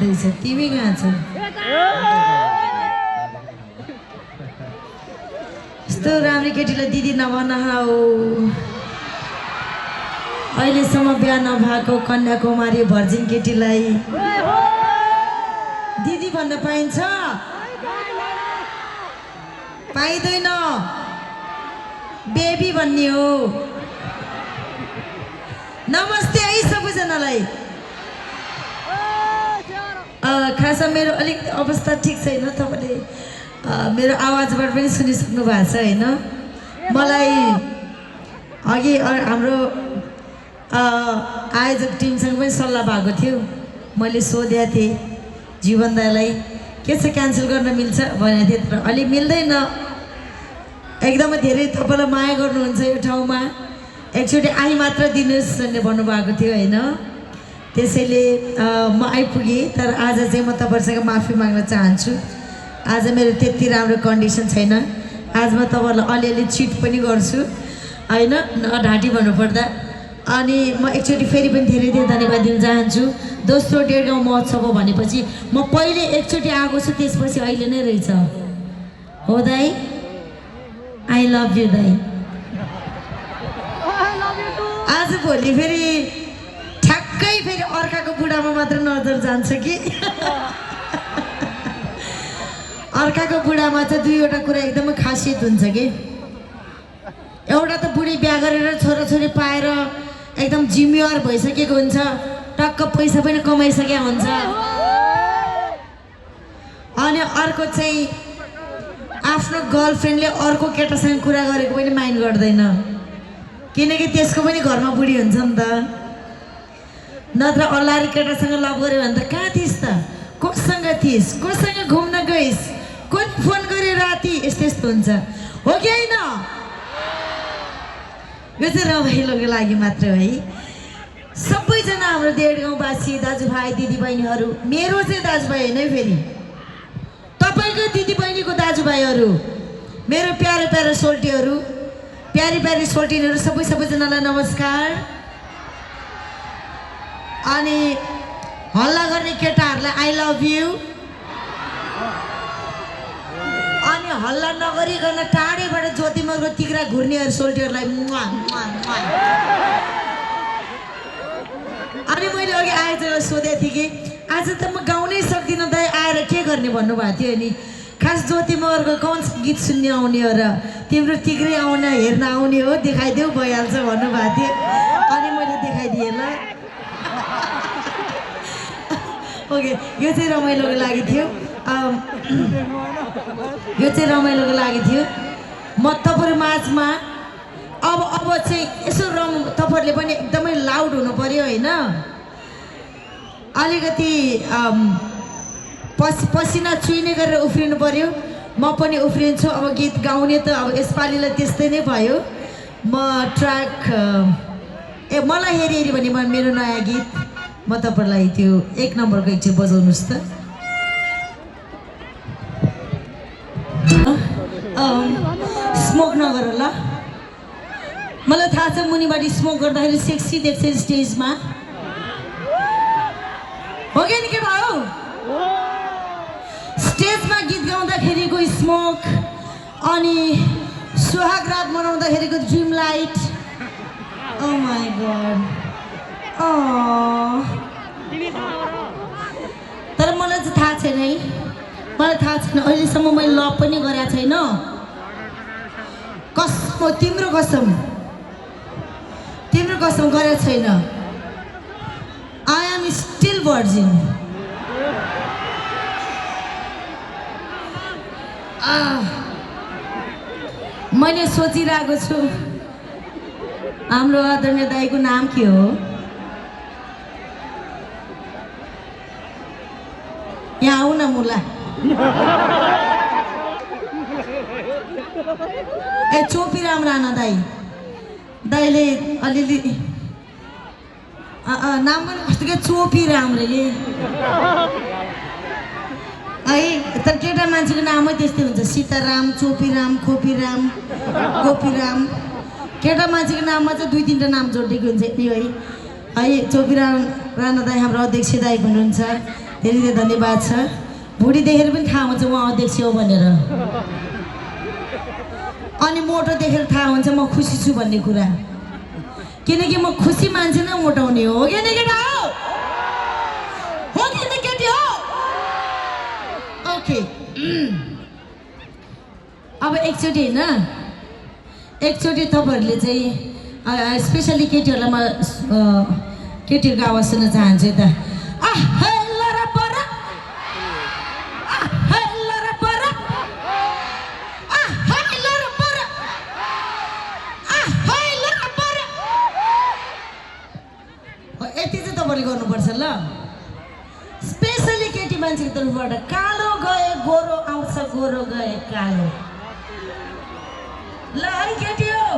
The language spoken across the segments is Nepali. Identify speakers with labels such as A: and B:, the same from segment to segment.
A: जाँदैछ तिमी कहाँ छौ यस्तो राम्रो केटीलाई दिदी नभन हौ अहिलेसम्म बिहा नभएको कन्याकुमारी भर्जिन केटीलाई दिदी भन्न पाइन्छ पाइँदैन बेबी भन्ने हो नमस्ते है सबैजनालाई खासमा मेरो अलिक अवस्था ठिक छैन तपाईँले मेरो आवाजबाट पनि सुनिसक्नु भएको छ होइन मलाई अघि हाम्रो आयोजक टिमसँग पनि सल्लाह भएको थियो मैले सोधेको थिएँ जीवन दाइलाई के छ क्यान्सल गर्न मिल्छ भनेको थिएँ तर अलि मिल्दैन एकदमै धेरै तपाईँलाई माया गर्नुहुन्छ यो ठाउँमा एकचोटि आई मात्र दिनुहोस् भन्ने भन्नुभएको थियो होइन त्यसैले म आइपुगेँ तर आज चाहिँ म तपाईँहरूसँग माफी माग्न चाहन्छु आज मेरो त्यति राम्रो कन्डिसन छैन आज म तपाईँहरूलाई अलिअलि चिट पनि गर्छु होइन ढाँटी भन्नुपर्दा अनि म एकचोटि फेरि पनि धेरै धेरै धन्यवाद दिन चाहन्छु दोस्रो डेढगाउँ महोत्सव हो भनेपछि म पहिले एकचोटि आएको छु त्यसपछि अहिले नै रहेछ हो दाइ आई लभ यु दाइ आज भोलि फेरि ठ्याक्कै फेरि अर्काको बुढामा मात्र नजर जान्छ कि अर्काको बुढामा चाहिँ दुईवटा कुरा एकदमै खासियत हुन्छ कि एउटा त बुढी बिहा गरेर छोराछोरी पाएर एकदम जिम्मेवार भइसकेको हुन्छ टक्क पैसा पनि कमाइसकेको हुन्छ अनि अर्को चाहिँ आफ्नो गर्लफ्रेन्डले अर्को केटासँग कुरा गरेको पनि माइन्ड गर्दैन किनकि त्यसको पनि घरमा बुढी हुन्छ नि त नत्र अल्लारी केटासँग लभ गऱ्यो भने त कहाँ थिइस् त कोसँग थिइस् कोसँग घुम्न गइस् कुन फोन गरे राति यस्तो यस्तो हुन्छ हो कि होइन यो चाहिँ रमाइलोको लागि मात्र है सबैजना हाम्रो डेढगाउँवासी दाजुभाइ दिदीबहिनीहरू मेरो चाहिँ दाजुभाइ होइन है फेरि तपाईँको दिदीबहिनीको दाजुभाइहरू मेरो प्यारो प्यारो सोल्टीहरू प्यारी प्यारी सोल्टिनहरू सबैजनालाई नमस्कार अनि हल्ला गर्ने केटाहरूलाई आई लभ यु अनि हल्ला नगरिकन टाढैबाट ज्योतिमर्गको तिग्रा घुर्नेहरू सोल्टीहरूलाई अनि मैले अघि आयोजकलाई सोधेको थिएँ कि आज त म गाउनै सक्दिनँ दाइ आएर के गर्ने भन्नुभएको थियो नि खास ज्योतिमर्गको कौन गीत सुन्ने आउने हो र तिम्रो तिग्रै आउन हेर्न आउने हो देखाइदेऊ भइहाल्छ भन्नुभएको थियो अनि मैले देखाइदिएँ ल ओके यो चाहिँ रमाइलोको लागि थियो यो चाहिँ रमाइलोको लागि थियो म तपाईँहरू माझमा अब चाहिँ यसो तपाईँहरूले पनि एकदमै लाउड हुनु पर्यो होइन अलिकति पसिना चुइने गरेर उफ्रिनु पर्यो म पनि उफ्रिन्छु अब गीत गाउने त अब यसपालिलाई त्यस्तै नै भयो म ट्र्याक मलाई हेरी हेरी भने मेरो नयाँ गीत म तपाईँलाई त्यो 1 नम्बरको एकचोटि बजाउनुहोस् त स्मोक नगर ल मलाई थाहा छ मुनिबाट स्मोक गर्दाखेरि सेक्सी देख्छ स्टेजमा हो कि नि के भयो स्टेजमा गीत गाउँदाखेरिको स्मोक अनि सुहाग रात मनाउँदाखेरिको dream light oh my God तर मलाई चाहिँ थाहा छैन है मलाई थाहा छैन अहिलेसम्म मैले लभ पनि गरेको छैन कसम तिम्रो कसम गरेको छैन आई एम स्टिल भर्जिन मैले सोचिरहेको छु हाम्रो आदरणीय दाइको नाम के हो यहाँ आऊ न मुला ए चोपीराम राणा दाइले अलिअलि नाम पनि कस्तो के चोपीराम रे है तर केटा मान्छेको नामै त्यस्तै हुन्छ सीताराम चोपीराम खोपीराम गोपीराम केटा मान्छेको नाममा चाहिँ 2-3टा नाम जोडिएको हुन्छ नि है चोपीराम राणा दाई हाम्रो अध्यक्ष दाई हुनुहुन्छ धेरै धेरै धन्यवाद छ। भुँडी देखेर पनि थाहा हुन्छ म अध्यक्ष हो भनेर, अनि मोटो देखेर थाहा हुन्छ म खुसी छु भन्ने कुरा, किनकि म खुसी मान्छे नै मोटाउने हो कि नि केटा हो कि नि केटी हो। ओके अब एकचोटि होइन, एकचोटि तपाईँहरूले चाहिँ स्पेसली केटीहरूलाई म केटीहरूको आवाज सुन्न चाहन्छु यता। यति चाहिँ तपाईँले गर्नुपर्छ ल। स्पेसली केटी मान्छेको तर्फबाट कालो गए गोरो आउँछ, गोरो गए कालो। ल है केटी हो,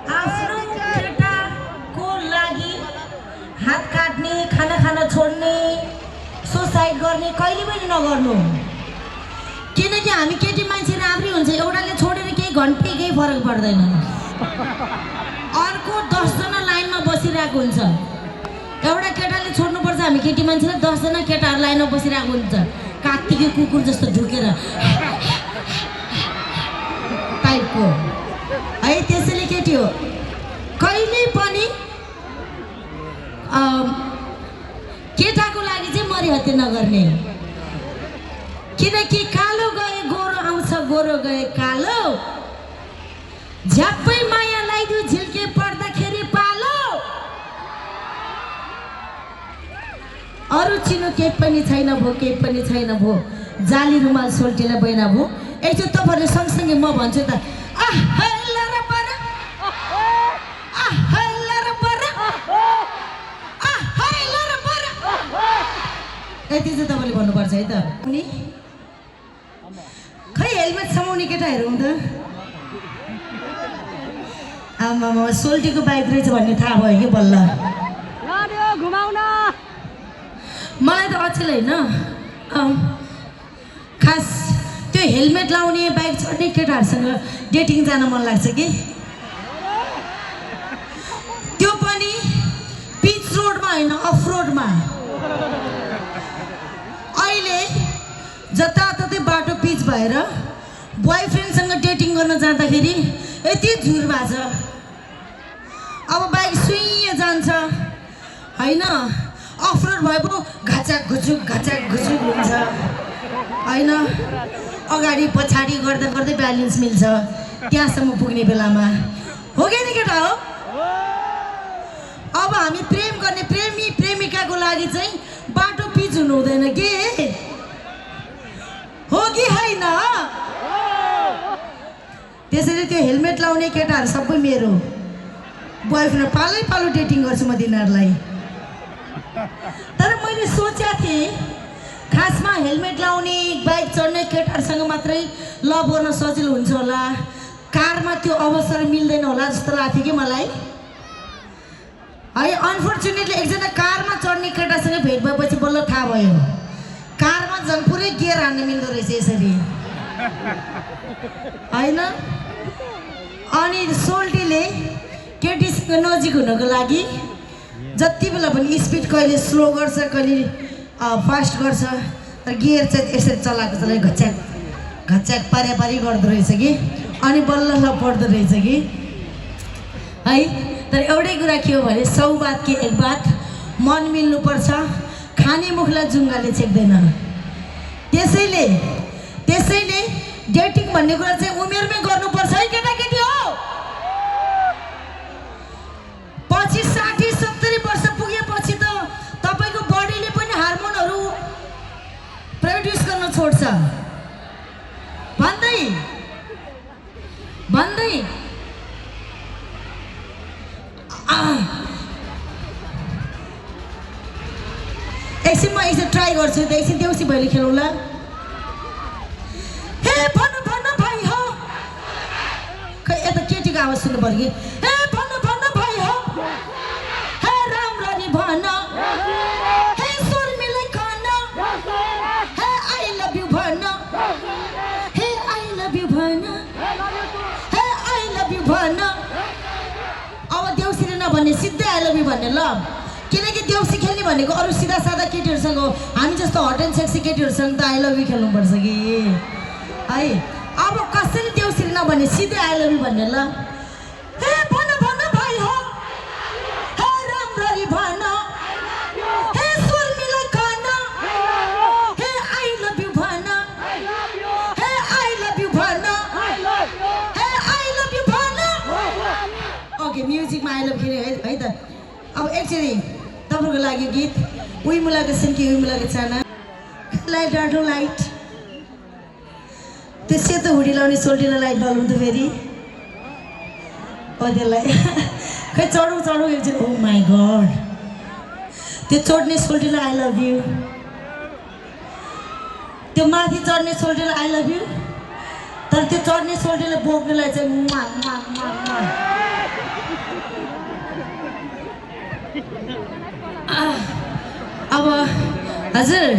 A: आफ्नो केटाको लागि हात काट्ने, खाना खान छोड्ने, सुसाइड गर्ने कहिले पनि नगर्नु, किनकि हामी केटी मान्छे राम्रै हुन्छ। एउटाले छोडेर केही घन्टे केही फरक पर्दैन, अर्को 10 जना लाइनमा बसिरहेको हुन्छ। एउटा केटाले छोड्नुपर्छ, हामी केटी मान्छेले 10 जना केटाहरू लाइनमा बसिरहेको हुन्छ, कात्तिके कुकुर जस्तो ढुकेर टाइपको है। त्यसैले केटी हो कहिले पनि केटाको लागि चाहिँ मरिहत्या नगर्ने, किनकि कालो गए गोरो आउँछ, गोरो गए कालो। झ्याप्पै माया लगाइदियो झिल्के पर्दाखेरि पालो, अरू चिनो केही पनि छैन भो, केही पनि छैन भो, जाली रुमाल सोल्टीलाई बैना भो। एकचोटि तपाईँहरूले सँगसँगै म भन्छु त, यति चाहिँ तपाईँले भन्नुपर्छ है त। अनि खै हेलमेट समाउने केटाहरू हुँदा आमामा सोल्टीको बाइक रहेछ भन्ने थाहा भयो कि बल्ल। मलाई त अचेल होइन, खास त्यो हेलमेट लाउने बाइक चढ्ने केटाहरूसँग डेटिङ जान मन लाग्छ कि, त्यो पनि पिच रोडमा होइन, अफ रोडमा। अहिले जताततै बाटो पिच भएर बोयफ्रेन्डसँग डेटिङ गर्न जाँदाखेरि यति झुर भएको छ, अब बाइक सुइँ जान्छ होइन, अफ रोड भए पो घाचाक घुचुक हुन्छ होइन, अगाडि पछाडि गर्दा गर्दै ब्यालेन्स मिल्छ त्यहाँसम्म पुग्ने बेलामा, हो कि नि केटा हो। अब हामी प्रेम गर्ने प्रेमी प्रेमिकाको लागि चाहिँ बाटो पिच हुनु हुँदैन के, हो कि होइन। त्यसैले त्यो हेलमेट लाउने केटाहरू सबै मेरो बोयफ्रेन्ड पालै पालो डेटिङ गर्छु म तिनीहरूलाई। तर मैले सोचेको थिएँ खासमा हेलमेट लाउने बाइक चढ्ने केटाहरूसँग मात्रै लभ गर्न सजिलो हुन्छ होला, कारमा त्यो अवसर मिल्दैन होला जस्तो लाग्थ्यो कि मलाई है। अनफर्चुनेटली एकजना कारमा चढ्ने केटासँग भेट भएपछि बल्ल थाहा भयो, कारमा झन् पुरै गियर हान्ने मिल्दो रहेछ यसरी होइन। अनि सोल्टीले केटीसँग नजिक हुनको लागि जति बेला पनि स्पिड कहिले स्लो गर्छ, कहिले फास्ट गर्छ, तर गियर चाहिँ यसरी चलाएको घच्याक घच्याक पारी गर्दो रहेछ कि, अनि बल्ल पर्दो रहेछ कि है। तर एउटै कुरा के हो भने 100 बात के एक बात, मन मिल्नुपर्छ, खाने मुखलाई जुङ्गाले छेक्दैन। त्यसैले डेटिङ भन्ने कुरा चाहिँ उमेरमै गर्नुपर्छ है केटाकेटी हो। पछि 60-70 वर्ष पुगेपछि त तपाईँको बडीले पनि हार्मोनहरू प्रड्युस गर्न छोड्छ भन्दै एकछिन म एकछिन ट्राई गर्छु, एकछिन देउसी भैली खेलौँला। हे भन भन भाइ हो, खै यता केटीको आवाज सुन्नु पर्यो कि, हे भन भन भाइ हो, हे राम्ररी भन, हे स्वर मिलाई खान, हे आई लभ यु भन, हे आई लभ यु भन, हे आई लभ यु भन। अब देउसीले नभन्ने सिधै आई लभ यु भन्ने ल। किनकि देउसी खेल्ने भनेको अरू सिधा साधा केटीहरूसँग हो, हामी जस्तो हट एन्ड सेक्सी केटीहरूसँग त आई लभ यु खेल्नुपर्छ कि है। अब कसैले देउसी नभने सिधै आई लभ यु भन्ने ल। हे भन भन भाइ हो, हे राम्ररी भन, हे शर्मिला खान, हे आई लभ यु भन, हे आई लभ यु भन, हे आई लभ यु भन। ओके, म्युजिकमा आई लभ खेल्यो है त। अब एकचोटि तपाईँको लागि गीत उही मुलाको सिन्की उही मुलाको चाना। लाइट डाँटो लाइट, त्यो सेतो हुडी लाउने सोल्टीलाई लाइट बल्नु त फेरि त्यसलाई खै चढौँ चढौँ एकचोटि। ओ माई गड, त्यो चढ्ने सोल्टीलाई आई लभ यु, त्यो माथि चढ्ने सोल्टीलाई आई लभ यु, तर त्यो चढ्ने सोल्टीलाई बोक्नेलाई चाहिँ मुआ मुआ मुआ मुआ। अब हजुर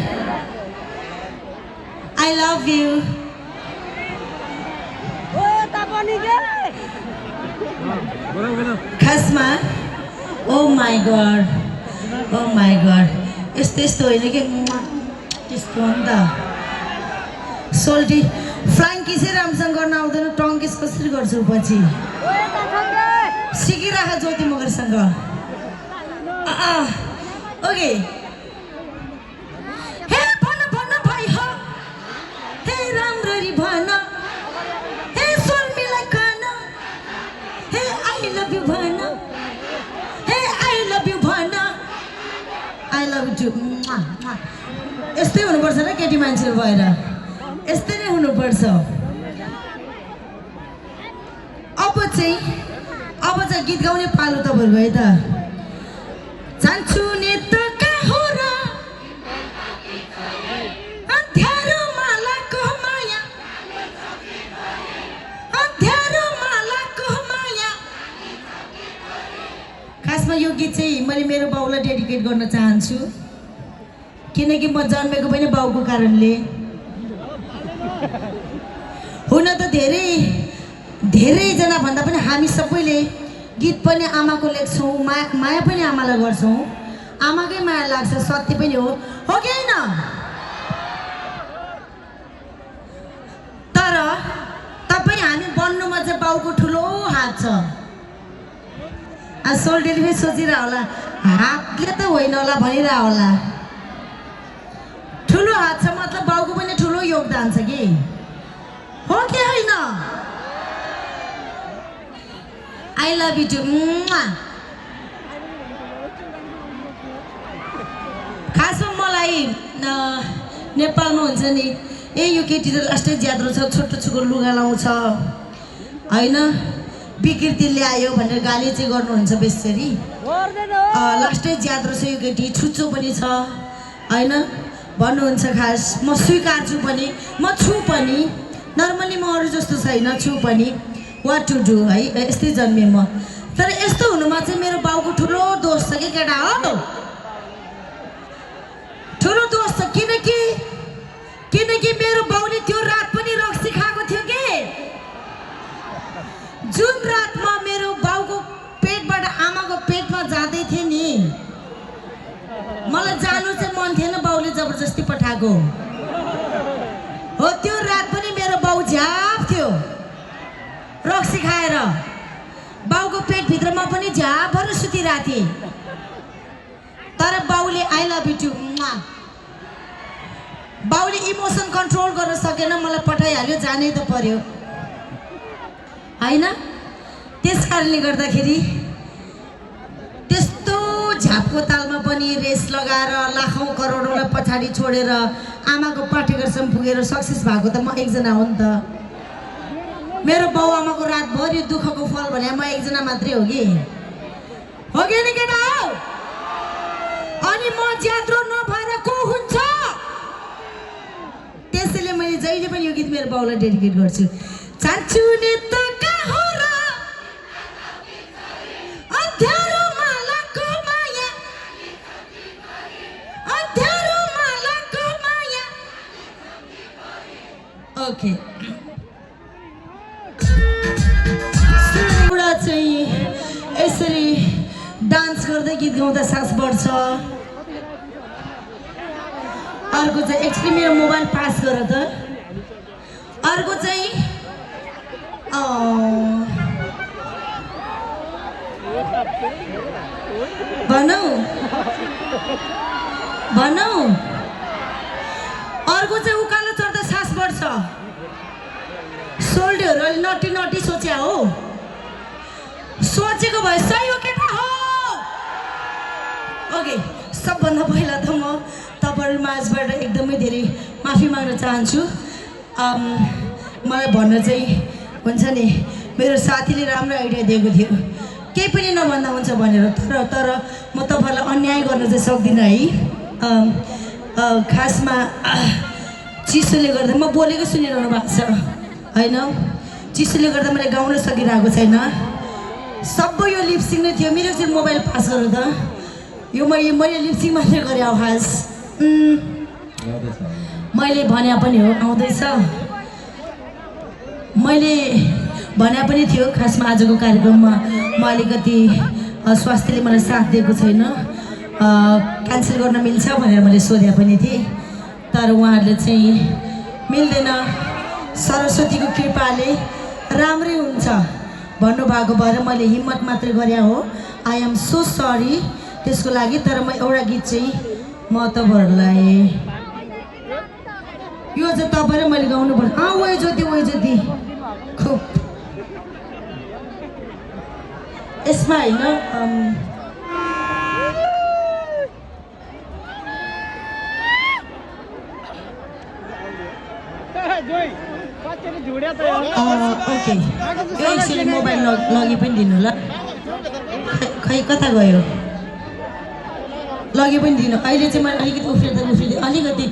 A: आई लभ यु। खासमा oh my God, oh my God, यस्तो यस्तो होइन कि त्यस्तो हो नि त। सोल्टी फ्लाइङ किसै राम्रोसँग गर्न आउँदैन, टङ किस कसरी गर्छु पछि सिकिराख ज्योति मगरसँग। ओके, हे भन भन भाइ हो, हे राम्ररी भन, हे शर्मिला खान, हे आई लभ यु भन, हे आई लभ यु भन, आई लभ यु। यस्तै हुनुपर्छ र केटी मान्छेहरू भएर, यस्तै नै हुनुपर्छ। अब चाहिँ गीत गाउने पालो तपाईँहरूको है त। जान्छु नि त कहाँ र अँध्यारो मालाको माया, अँध्यारो मालाको माया। खासमा यो गीत चाहिँ मैले मेरो बाउलाई डेडिकेट गर्न चाहन्छु, किनकि म जन्मेको पनि बाउको कारणले। हुन त धेरैजना भन्दा पनि हामी सबैले गीत पनि आमाको लेख्छौँ, माया पनि आमालाई गर्छौँ, आमाकै माया लाग्छ, सत्य पनि हो कि होइन? तर तपाईँ हामी बन्नुमा चाहिँ बाउको ठुलो हात छ। सोल्टीले पनि सोचिरह होला, हातले त होइन होला भनिरह होला। ठुलो हात छ मतलब बाउको पनि ठुलो योगदान छ कि हो कि होइन? I love you too. खासमा मलाई नेपालमा हुन्छ नि, यो केटी त लास्टै ज्याद्रो छ, छोटो छोटो लुगा लाउँछ होइन, विकृति ल्यायो भनेर गाली चाहिँ गर्नुहुन्छ बेसरी। लास्टै ज्याद्रो छ यो केटी, छुच्चो पनि छ होइन भन्नुहुन्छ। खास म स्वीकार्छु पनि, म छु पनि, नर्मली म अरू जस्तो छैन, छु पनि, वाट टु डु है, यस्तै जन्मेँ म। तर यस्तो हुनुमा चाहिँ मेरो बाउको ठुलो दोष छ कि केटा हो, ठुलो दोष छ। किनकि मेरो बाउले त्यो रात पनि रक्सी खाएको थियो कि, जुन रातमा मेरो बाउको पेटबाट आमाको पेटमा जाँदै थिएँ नि, मलाई जानु चाहिँ मन थिएन, बाउले जबरजस्ती पठाएको हो। त्यो रात पनि मेरो बाउ झ्याप थियो रक्सी खाएर, बाउको पेटभित्रमा पनि झ्यापहरू सुतिरहेको थिएँ। तर बाउले आई लभ यु टु, बाउले इमोसन कन्ट्रोल गर्न सकेन, मलाई पठाइहाल्यो, जानै त पर्यो होइन। त्यस कारणले गर्दाखेरि त्यस्तो झापको तालमा पनि रेस लगाएर लाखौँ करोडौँलाई पछाडि छोडेर आमाको पाठ्यक्रम पुगेर सक्सेस भएको त म एकजना हो नि त। मेरो बाउ आमाको रातभरि दुःखको फल भने म एकजना मात्रै हो कि नि केटा हो? अनि म ज्याद्रो नभएर को हुन्छ? त्यसैले मैले जहिले पनि यो गीत मेरो बाउलाई डेडिकेट गर्छु। चान्छु नि त कहाँ र अँध्यारो मालाको माया, अँध्यारो मालाको माया। ओके, एउटा चाहिँ यसरी डान्स गर्दै जोरदार गीत गाउँदा सास बढ्छ। अर्को चाहिँ एक्चुअली मेरो मोबाइल पास गर त। अर्को चाहिँ भनौ भनौ अर्को चाहिँ उकालो चढ्दा सास बढ्छ। सोल्डरहरू अलि नटी नटी सोच्या हो, सोचेको भए सही हो केटा हो। ओके, सबभन्दा पहिला त म तपाईँहरू माझबाट एकदमै धेरै माफी माग्न चाहन्छु। मलाई भन्न चाहिँ हुन्छ नि, मेरो साथीले राम्रो आइडिया दिएको थियो केही पनि नभन्दा हुन्छ भनेर, तर म तपाईँहरूलाई अन्याय गर्न चाहिँ सक्दिनँ है। खासमा चिसोले गर्दा म बोलेको सुनिरहनु भएको छ होइन, चिसोले गर्दा मैले गाउन सकिरहेको छैन। सबै यो लिपसिङ नै थियो। मेरो चाहिँ मोबाइल पास गर त। यो मैले लिपसिङ मात्रै गरेँ आवाज। मैले भने पनि हो, आउँदैछ। मैले भने पनि थियो खासमा आजको कार्यक्रममा म अलिकति स्वास्थ्यले मलाई साथ दिएको छैन, क्यान्सल गर्न मिल्छ भनेर मैले सोधे पनि थिएँ, तर उहाँहरूले चाहिँ मिल्दैन, सरस्वतीको कृपाले राम्रै हुन्छ भन्नुभएको भएर मैले हिम्मत मात्रै गरे हो। आई एम सो सरी त्यसको लागि। तर म एउटा गीत चाहिँ म तपाईँहरूलाई, यो चाहिँ तपाईँ र मैले गाउनु पर्छ। वही ज्योति खुब यसमा होइन, ओके, यसरी मोबाइल लगी पनि दिनु ल। खै कता गयो, लगी पनि दिनु। अहिले चाहिँ मैले अलिकति उफ्रिँदै अलिकति